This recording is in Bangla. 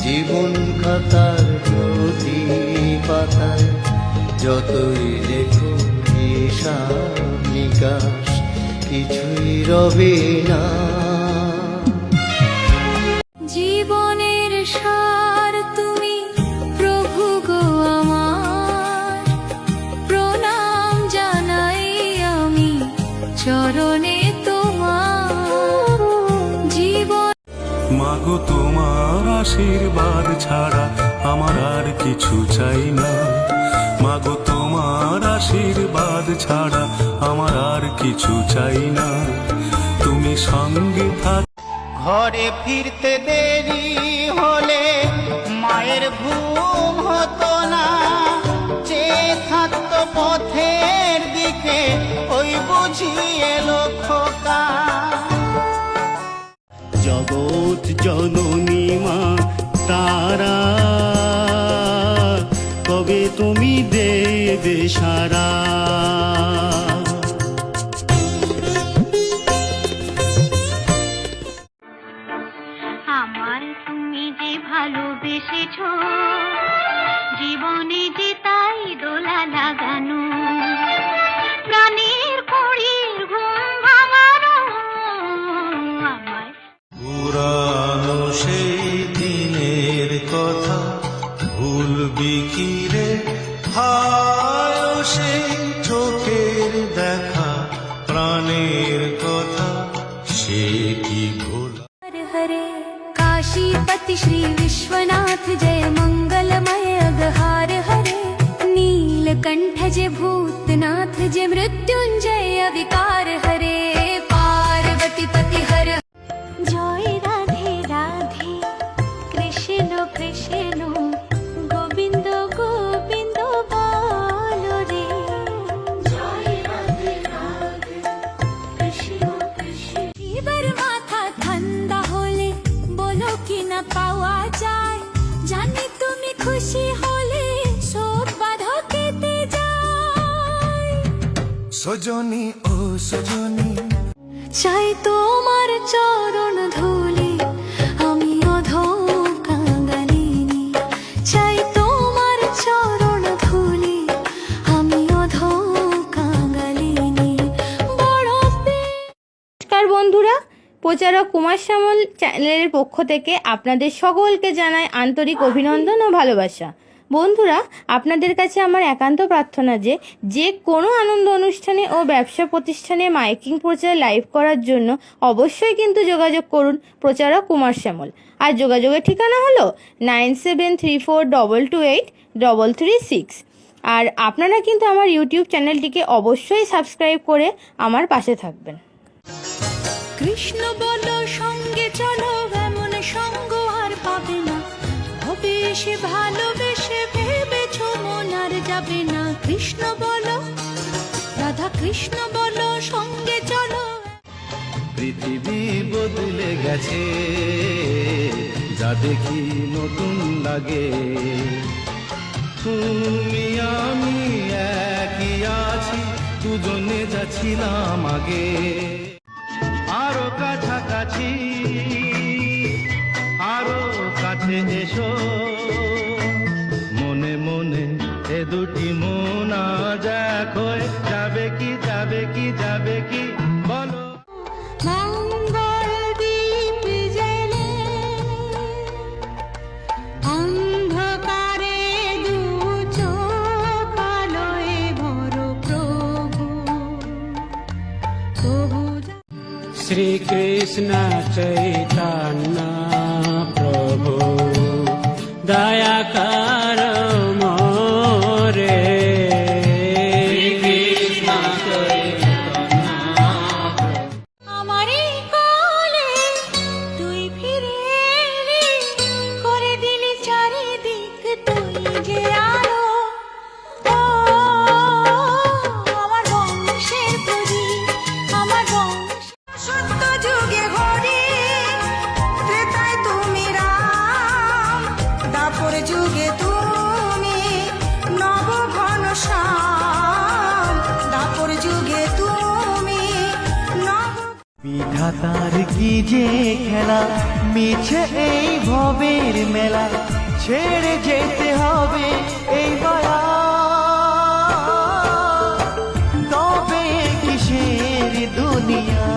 জীবন খাতার প্রতি পাতায় যতই লেখো হিসাব নিকাশ কিছুই রবে না। জীবনের সার তুমি প্রভু গো আমার, প্রণাম জানাই আমি চরণে তোমার। জীবন মাগো তোমার আশীর্বাদ ছাড়া আমার আর কিছু চাই না। মাগো তোমার আশীর্বাদ ছাড়া আমার আর কিছু চাই না। তুমি সঙ্গে থাক। ঘরে ফিরতে দেরি হলে মায়ের ঘুম হতো না, চেয়ে থাকতো পথের দিকে ওই বুঝি এলো খোকা। জগৎ জননী মা তারা, কবে তুমি দেবে সারা। আমার তুমি যে ভালোবেসেছো, জীবনে যে তাই দোলা লাগানো, প্রাণের কড়ির ঘুম ভাঙানো আমায়। পুরানো সেই দিনের কথা ভুলবি কি রে, হায় সেই চোখের দেখা প্রাণের কথা সে কি ভোলা। हरे काशीपति श्री विश्वनाथ जय मंगलमय अगहार हरे, नीलकंठ जय भूतनाथ जय मृत्युंजय विकार हरे, पार्वती पति हर। जय राधे राधे कृष्ण कृष्ण गोविंद गोविंद बोलो रे। जय राधे राधे कृष्ण कृष्ण। এবার মাথা ঠান্ডা হলে বলো কি না পাওয়া যায়, জানি তুমি খুশি হলে সব বাধা কেটে যায়। সজনী ও সজনী চাই তোমার চরণ ধুলি আমি অধম কাঙালিনী, চাই তোমার চরণ ধুলি আমি অধম কাঙালিনী। বড় নমস্কার বন্ধুরা, প্রচারক কুমার শ্যামল চ্যানেলের পক্ষ থেকে আপনাদের সকলকে জানাই আন্তরিক অভিনন্দন ও ভালোবাসা। বন্ধুরা, আপনাদের কাছে আমার একান্ত প্রার্থনা যে কোনো আনন্দ অনুষ্ঠানে ও ব্যবসা প্রতিষ্ঠানে মাইকিং প্রচার লাইভ করার জন্য অবশ্যই কিন্তু যোগাযোগ করুন প্রচারক কুমার শ্যামল। আর যোগাযোগের ঠিকানা হলো 9734228336। আর আপনারা কিন্তু আমার ইউটিউব চ্যানেলটিকে অবশ্যই সাবস্ক্রাইব করে আমার পাশে থাকবেন। কৃষ্ণ বলো সঙ্গে চলো, এমন সঙ্গ আর পাবে না, হবে সে ভালোবেসে ভেবেছো মন আর যাবে না। কৃষ্ণ বলো রাধা কৃষ্ণ বলো সঙ্গে চলো। পৃথিবী বদলে গেছে, যা দেখি নতুন লাগে। তুমি আমি একই আছি, দুজনে যাচ্ছিলাম আগে। আরো কাছাকাছি, আরো কাছে এসো, মনে মনে এ দুটি মন আজ এক হয়ে যাবে কি যাবে কি যাবে কি বলো। মঙ্গল দীপ জ্বেলে অন্ধকারে দু চোখ আলোয় ভরো প্রভু, প্রভু। श्री कृष्ण चैतन्य प्रभु दया कर मोरे। আমারই কোলে তুই ফিরে এলি, করে দিলি চারিদিক তুই যে আলো। ও আমার বংশের প্রদীপ, আমার বংশ। সত্য যুগে ঘড়ি, ত্রেতায় তুমি রাম, দাপর যুগে তুমি নব ঘনশ্যাম, দাপর যুগে তুমি নব। বিধাতার কি যে খেলা, মিছে এই ভবের মেলা ছেড়ে যেতে হবে এই মায়া, তবে কিসের দুনিয়া।